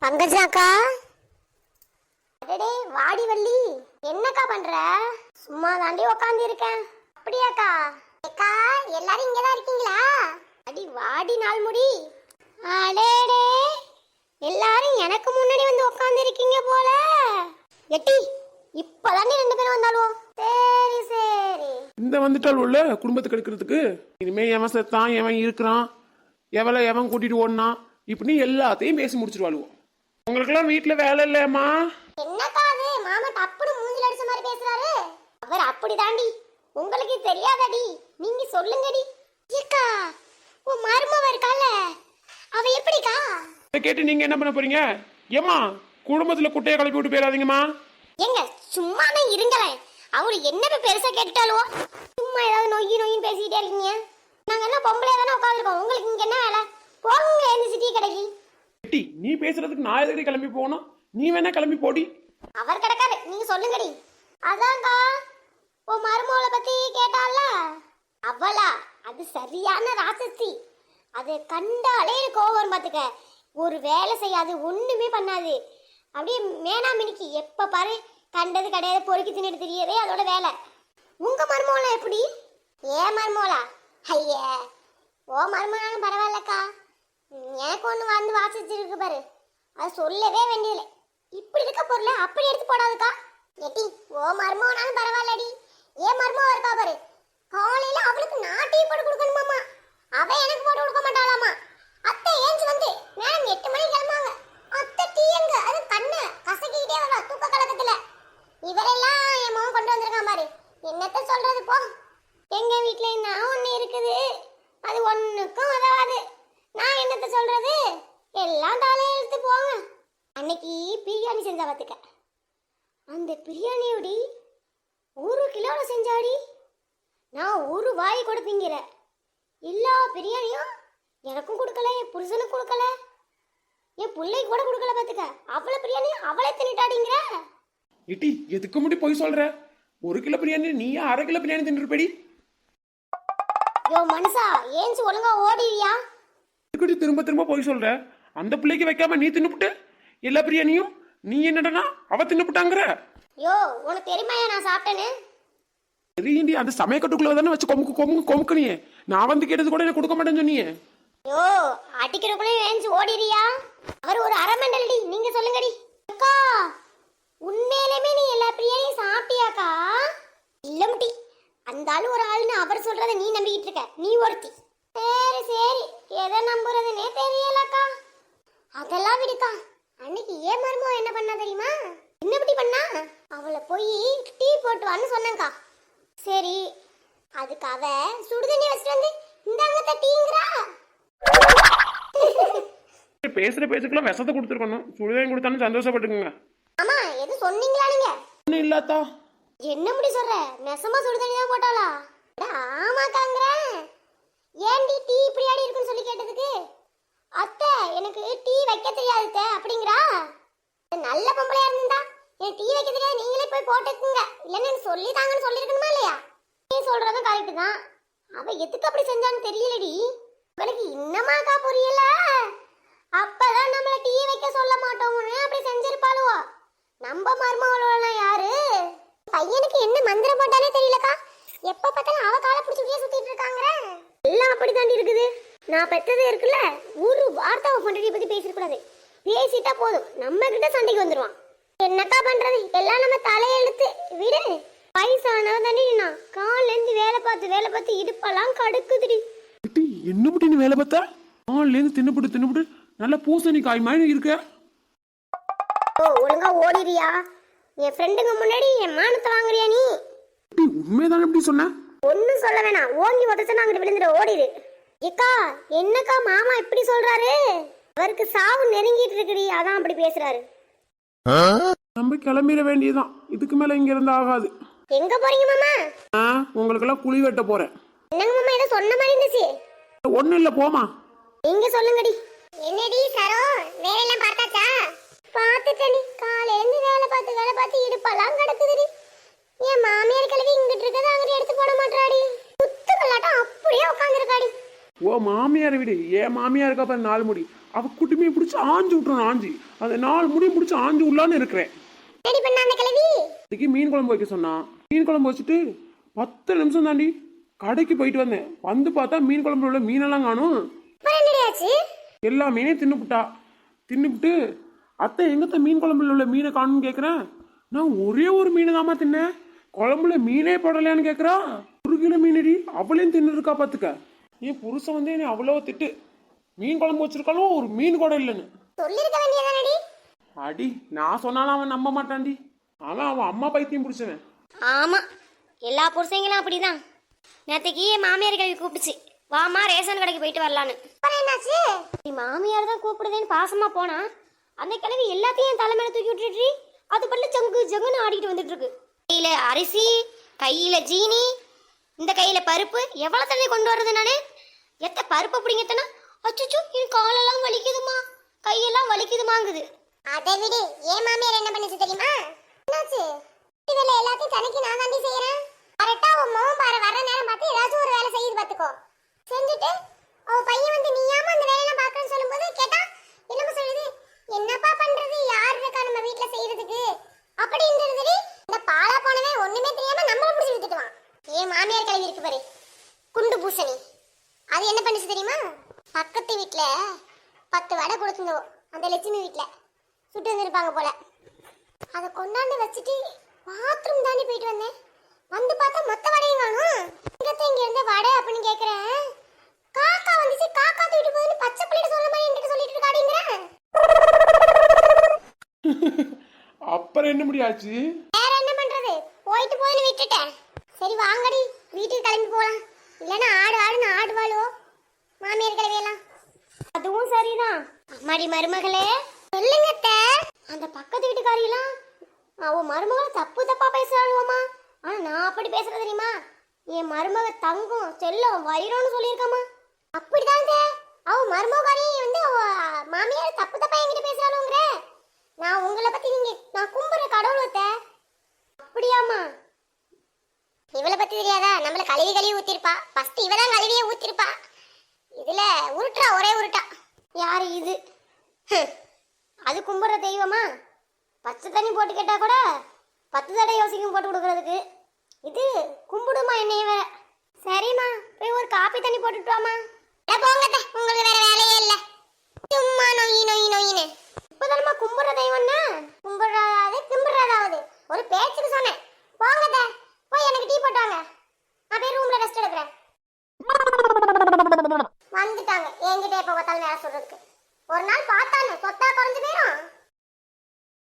பங்கஜாக்கா, அடடே வாடி வள்ளி, என்னக்கா பண்ற? சும்மா தாண்டி உட்காந்து இருக்கேன். அப்படியாக்கா? அக்கா எல்லாரும் இங்கதான் இருக்கீங்களா? அடி வாடி நாள் முடி. அடேடே, எல்லாரும் எனக்கு முன்னாடி வந்து உட்காந்து இருக்கீங்க போல. எட்டி இப்பதாண்டி 2 பேரும் வந்தாலும். சரி சரி, இந்த வந்துட்டால் உள்ள குடும்பத்துக்கு எடுக்கிறதுக்கு. இனிமே எவன் செத்தான், எவன் இருக்கிறான், எவன் கூட்டிட்டு ஓடனான், இப்படி எல்லாத்தையும் பேசி முடிச்சிருவாளுவோம். உங்களுக்கெல்லாம் வீட்டுல வேலை இல்லையம்மா? என்னக்கா அது மாமா டப்புனு மூஞ்சில அடிச்ச மாதிரி பேசுறாரு? அவர் அப்படி தாண்டி, உங்களுக்கு தெரியாதடி, நீங்க சொல்லுங்கடி. ஏக்கா, உன் மருமவ இருக்கால, அவ எப்படிக்கா? இதை கேட்டு நீங்க என்ன பண்ண போறீங்க? ஏமா குடும்பத்துல குட்டையை கிளப்பி விட்டு போயிடாதீங்கம்மா. எங்க சும்மா தான் இருங்களேன், அவரு என்ன பெருசா கேட்டுட்டாலுவோ. சும்மா ஏதாவது நொய்யின்னு பேசிக்கிட்டே இருக்கீங்க. நாங்க என்ன பொம்பளையா தானே உட்காந்துருக்கோம், உங்களுக்கு இங்க என்ன வேலை? போங்க இந்த சிட்டி கடைக்கு. நீ பேசுறதுக்கு நான் எதுக்கு கிளம்பி போகணும்? நீ வேணா கிளம்பி போடி. அவர் கிடக்காரு, நீங்க சொல்லுங்கடி. அதான்க்கா, உன் மருமகளை பத்தி கேட்டால, அவளா அது சரியான ராட்சசி. அது கண்டாலே கோவம் பார்த்துக்க. ஒரு வேலை செய்யாது, ஒண்ணுமே பண்ணாது. அப்படியே மேனாமினிக்கு எப்ப பாரு கண்டது கிடையாது, பொறுக்கி தின்னுட்டு தெரியவே அதோட வேலை. உங்க மருமகளா எப்படி? ஏன் மருமகளா? ஐயா, ஓ மருமகனாலும் பரவாயில்லக்கா, எனக்கு ஒண்ணு வந்து வாசிச்சிருக்கு பாரு, அது சொல்லவே வேண்டியதில்லை. இப்படி இருக்க பொருளை அப்படி எடுத்து போடாதுக்கா. எட்டி, ஓ மருமகனாலும் பரவாயில்லடி, ஏன் மருமக இருக்கா பாரு, காலையில அவளுக்கு நான் டீ போட்டு கொடுக்கணுமாமா, அவ எனக்கு போட்டு கொடுக்க மாட்டாளாமா. அத்தை ஏஞ்சி வந்து மேடம் 8 மணிக்கு கிளம்புவாங்க, அத்தை டீ எங்க, அது கண்ணை கசக்கிக்கிட்டே வரா தூக்க கலக்கத்துல. இவரெல்லாம் என் மகன் கொண்டு வந்திருக்கான் பாரு, என்னத்த சொல்றது போ. எங்க வீட்டுல நான் ஒண்ணு இருக்குது, அது ஒண்ணுக்கும் உதவாது. நான் என்னத்த சொல்றது, எல்லாம் தலையை எடுத்து போங்க. அன்னைக்கு பிரியாணி செஞ்சா பார்த்துக்க, அந்த பிரியாணியோடி 1 கிலோல செஞ்சாடி. நான் ஒரு வாய் கொடுப்பீங்கிற, எல்லா பிரியாணியும் எனக்கும் கொடுக்கல, என் புருஷனுக்கு கொடுக்கல, என் பிள்ளைக்கு கூட கொடுக்கல பார்த்துக்க. அவ்வளோ பிரியாணி அவளே தின்னுட்டாடிங்கிற. இட்டி எதுக்கு முடி போய் சொல்ற? 1 கிலோ பிரியாணி நீ 1/2 கிலோ பிரியாணி தின்னுருப்படி. யோ மனுஷா, ஏஞ்சி ஒழுங்கா ஓடிவியா? இதுக்கடி திரும்ப திரும்ப போய் சொல்ற? அந்த பிள்ளைக்கு வைக்காம நீ தின்னுப்புட்டு எல்லா பிரியாணியும் நீ என்னடனா அவ தின்னுப்புட்டாங்கிற? யோ, உனக்கு தெரியுமாயா நான் சாப்பிட்டேன்னு? தெரியுண்டி, அந்த சமயக்கட்டுக்குள்ள தானே வச்சு கொமுக்கணியே. நான் வந்து கேட்டது கூட எனக்கு கொடுக்க மாட்டேன்னு சொன்னியே. யோ, அடிக்கிறக்குள்ளே ஏஞ்சி ஓடிறியா? அவர் ஒரு அரமண்டல்டி, நீங்க சொல்லுங்கடி. அக்கா, உண்மையிலுமே நீ எல்லா பிரியாணியும் சாப்பிட்டியாக்கா? இல்ல முட்டி, அந்த ஆளு ஒரு ஆளுன்னு அவர் சொல்றதை நீ நம்பிக்கிட்டு இருக்க, நீ ஒருத்தி. சரி சரி, எதை நம்புறதுன்னே தெரியலக்கா. அதெல்லாம் விடுக்கா. அன்னைக்கு ஏன் மருமக என்ன பண்ணா தெரியுமா? என்ன இப்படி பண்ணா? அவளை போய் டீ போட்டு வான்னு சொன்னங்கா. சரி, அதுக்கு அவ சுடுதண்ணி வச்சுட்டு வந்து இந்தாங்க டீங்கிறா. பேசுற பேசுக்குள்ள விஷத்தை கொடுத்துருக்கணும், சுடுதண்ணி கொடுத்தாலும் சந்தோஷப்பட்டுக்குங்க. ஆமா, எது சொன்னீங்களா நீங்க? ஒன்னும் இல்லாத்தா. என்ன முடி சொல்ற, நெசமா சுடுதண்ணி தான் போட்டாளா? ஆமாக்காங்கிற. ஏன்டி டீ இப்படி ஆடி இருக்குன்னு சொல்லி கேட்டதுக்கு, அத்தை எனக்கு டீ வைக்க தெரியாது அப்படிங்கிறா. நல்ல பொம்பளையா இருந்தா என் டீ வைக்க தெரியாது, நீங்களே போய் போட்டுக்குங்க, இல்லைன்னு சொல்லி தாங்கன்னு சொல்லிருக்கணுமா இல்லையா? நீ சொல்றதும் கரெக்ட் தான். அவ எதுக்கு அப்படி செஞ்சான்னு தெரியலடி. உங்களுக்கு இன்னமாக்கா புரியல? அப்பதான் நம்மள டீ வைக்க சொல்ல மாட்டோம்னு அப்படி செஞ்சிருப்பாளுவோ. நம்ம மருமகளெல்லாம் யாரு? பையனுக்கு என்ன மந்திரம் போட்டாலே தெரியலக்கா, எப்ப பார்த்தாலும் அவ காலை பிடிச்சிட்டே சுத்திட்டு இருக்காங்க. எல்லாம் அப்படி தாண்டி இருக்குது. நான் பெத்ததே இருக்குல்ல, ஒரு வார்த்தை அவ பொண்டாட்டியை பத்தி பேசிடக்கூடாது. பேசிட்டா போதும் நம்ம கிட்ட சண்டைக்கு வந்துருவான். என்னக்கா பண்றது, எல்லாம் நம்ம தலையெழுத்து விடு. வயசானவ தாண்டி, நான் காலைல இருந்து வேலை பார்த்து இடுப்பெல்லாம் கடுக்குதுடி. என்ன முடி நீ வேலை பார்த்தா? காலைல இருந்து தின்னுபிட்டு நல்ல பூசணி காய் மாதிரி இருக்க. ஓ, ஒழுங்கா ஓடிறியா? என் ஃப்ரெண்டுங்க முன்னாடி என் மானத்தை வாங்குறியா நீ? உண்மைதானே இப்படி சொன்ன? ஒன்னும் சொல்ல வேணாம், ஓங்கி உடச்சு நாங்கிட்டு விழுந்துட ஓடிடு. ஏக்கா, என்னக்கா மாமா இப்படி சொல்றாரு? அவருக்கு சாவு நெருங்கிட்டு இருக்குடி, அதான் அப்படி பேசுறாரு. நம்ம கிளம்பிட வேண்டியதுதான், இதுக்கு மேல இங்க இருந்து ஆகாது. எங்க போறீங்க மாமா? உங்களுக்கு எல்லாம் குழி வெட்ட போறேன். என்னங்க மாமா, ஏதோ சொன்ன மாதிரி இருந்துச்சு. ஒண்ணும் இல்ல, போமா. நீங்க சொல்லுங்கடி. என்னடி சரோ, வேலையெல்லாம் பார்த்தாச்சா? பார்த்துட்டேன். காலையில இருந்து வேலை பார்த்து இடுப்பெல்லாம் கிடக்குதுடி. என் மாமியார் கிளவி இங்கிட்டு இருக்கதை அங்கிட்டு எடுத்து போட மாட்டாடி, குத்து கல்லாட்டம் அப்படியே உட்காந்துருக்காடி. ஓ மாமியார் விடு, ஏன் மாமியாருக்கு அப்ப 4 முடி அவ குட்டிமையை பிடிச்சி ஆஞ்சு விட்டுறணும். ஆஞ்சி அந்த 4 முடியும் பிடிச்சி ஆஞ்சு விடலான்னு இருக்கிறேன். ரெடி பண்ண அந்த கிளவி இன்னைக்கு மீன் குழம்பு வைக்க சொன்னான். மீன் குழம்பு வச்சுட்டு 10 நிமிஷம் தாண்டி கடைக்கு போயிட்டு வந்தேன். வந்து பார்த்தா மீன் குழம்புல உள்ள மீனெல்லாம் காணும். அப்புறம் என்னடி ஆச்சு? எல்லா மீனையும் தின்னுப்புட்டா. தின்னுபிட்டு அத்தை எங்கத்த மீன் குழம்புல உள்ள மீனை காணும்னு கேட்குறேன். நான் ஒரே ஒரு மீனை தாம்மா தின்னேன், குழம்புல மீனே போடலையான்னு கேட்குறா. 1 கிலோ மீனடி அவளையும் தின்னு இருக்கா பார்த்துக்க. என் புருஷன் வந்து என்னை அவ்வளோ திட்டு, மீன் குழம்பு வச்சிருக்காலும் ஒரு மீன் கூட இல்லைன்னு. சொல்லிருக்க வேண்டியதானடி? அடி நான் சொன்னாலும் அவன் நம்ப மாட்டான்டி. அவன் அம்மா பைத்தியம் பிடிச்சவன். ஆமா, எல்லா புருஷங்களும் அப்படிதான். நேற்றுக்கு மாமியார் கிளவி கூப்பிடுச்சு, வாமா ரேஷன் கடைக்கு போயிட்டு வரலான்னு. என்னாச்சு? நீ மாமியார் தான் கூப்பிடுதேன்னு பாசமா போனா அந்த கிளவி எல்லாத்தையும் தலைமையில தூக்கி விட்டுட்டு அது பல்ல ஜங்கு ஜங்குன்னு ஆடிட்டு வந்துட்டு இருக்கு. கையில அரிசி, கையில ஜீனி, இந்த கையில பருப்பு. எவ்வளவு தண்ணி கொண்டு வர்றது நானு? எத்த பருப்பு பிடிங்கத்தனா அச்சுச்சு என் காலெல்லாம் வலிக்குதுமா, கையெல்லாம் வலிக்குதுமாங்குது. அதை விடு, ஏன் மாமியார் என்ன பண்ணிச்சு தெரியுமா? என்னாச்சு? இதெல்லாம் எல்லாத்தையும் தனக்கு நான் தாண்டி செய்யறேன். கரெக்டா உன் மோகம் பாரு வர நேரம் பார்த்து ஏதாச்சும் ஒரு வேலை செய்யுது பார்த்துக்கோ. செஞ்சுட்டு அவ பையன் வந்து நீயாம அந்த வேலையெல்லாம் பார்க்கறேன்னு சொல்லும்போது கேட்டா என்னமா சொல்லுது? என்னப்பா பண்றது, யார் இருக்கா நம்ம வீட்டுல செய்யறதுக்கு அப்படின்றது. இந்த பாலா போனவே ஒண்ணுமே தெரியாம நம்மள பிடிச்சி விட்டுட்டுவான். ஏன் மாமியார் கிளவி இருக்கு பாரு, குண்டு பூசணி. அது என்ன பண்ணுச்சு தெரியுமா? பக்கத்து வீட்டுல 10 வடை கொடுத்துருந்தோம், அந்த லட்சுமி வீட்டுல சுட்டு வந்துருப்பாங்க போல. அதை கொண்டாந்து வச்சுட்டு பாத்ரூம் தாண்டி போயிட்டு வந்தேன். வந்து பார்த்தா மொத்த வடையும் காணும். இங்க இருந்த வடை அப்படின்னு கேக்குறேன். காக்கா வந்துச்சு, காக்கா தூக்கிட்டு போகுதுன்னு பச்சை பிள்ளைட்டு சொல்ற மாதிரி என்கிட்ட சொல்லிட்டு இருக்காடிங்கிறேன். அப்புறம் என்ன முடியாச்சு? வேற என்ன பண்றது, போயிட்டு போயின்னு விட்டுட்டேன். சரி வாங்கடி வீட்டுக்கு கிளம்பி போலாம், இல்லைன்னா ஆடுன்னு ஆடுவாளோ மாமியார் கிளவியெல்லாம். அதுவும் சரிதான். அம்மாடி மருமகளே சொல்லுங்க அத்தை. அந்த பக்கத்து வீட்டுக்காரியெல்லாம் அவ மருமகளை தப்பு தப்பா பேசுறாளுவோமா. ஆனா நான் அப்படி பேசுறது தெரியுமா? என் மருமக தங்கம் செல்லம் வயிறோன்னு சொல்லியிருக்காமா. அப்படிதாங்க அவ மருமகாரியை வந்து அவ மாமியார் தப்பு தப்பா என்கிட்ட பேசுறாளுங்கிற. நான் உங்களை பத்தி நான் கும்புற கடவுளத்தை. அப்படியாமா? இவளை பத்தி தெரியாதா? நம்மள கழுவி ஊத்திருப்பா. ஃபர்ஸ்ட் இவதான் கழுவியே ஊத்திருப்பா. இதுல உருட்டா ஒரே உருட்டா. யாரு இது? அது கும்புற தெய்வமா? பச்சை தண்ணி போட்டு கேட்டா கூட 10 தடவை யோசிக்கும் போட்டு கொடுக்கறதுக்கு. இது கும்பிடுமா என்னைய வேற. சரிம்மா போய் ஒரு காப்பி தண்ணி போட்டுட்டு வாமா. போங்க, உங்களுக்கு வேற வேலையே இல்ல, சும்மா நொயின்னு. இப்பதானமா கும்பிடுற தெய்வம்னா கும்பிடுறதாவது ஒரு பேச்சுக்கு சொன்னேன். போங்க போய் எனக்கு டீ போட்டாங்க, நான் போய் ரூம்ல ரெஸ்ட் எடுக்கிறேன். வந்துட்டாங்க என்கிட்ட எப்ப பார்த்தாலும் வேலை சொல்றதுக்கு.